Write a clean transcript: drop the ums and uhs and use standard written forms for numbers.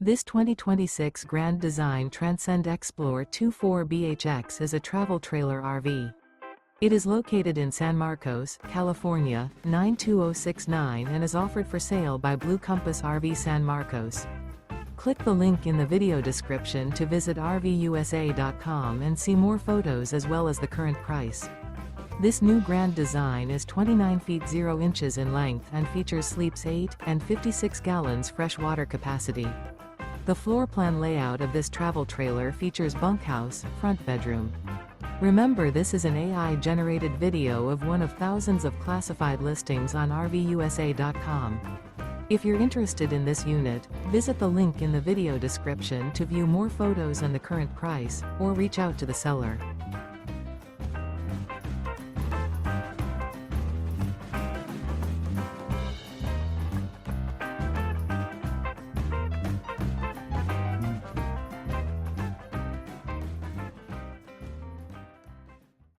This 2026 Grand Design Transcend Xplor 24BHX is a travel trailer RV. It is located in San Marcos, California, 92069 and is offered for sale by Blue Compass RV San Marcos. Click the link in the video description to visit RVUSA.com and see more photos as well as the current price. This new Grand Design is 29 feet 0 inches in length and features sleeps 8 and 56 gallons fresh water capacity. The floor plan layout of this travel trailer features bunkhouse, front bedroom. Remember, this is an AI-generated video of one of thousands of classified listings on RVUSA.com. If you're interested in this unit, visit the link in the video description to view more photos and the current price, or reach out to the seller.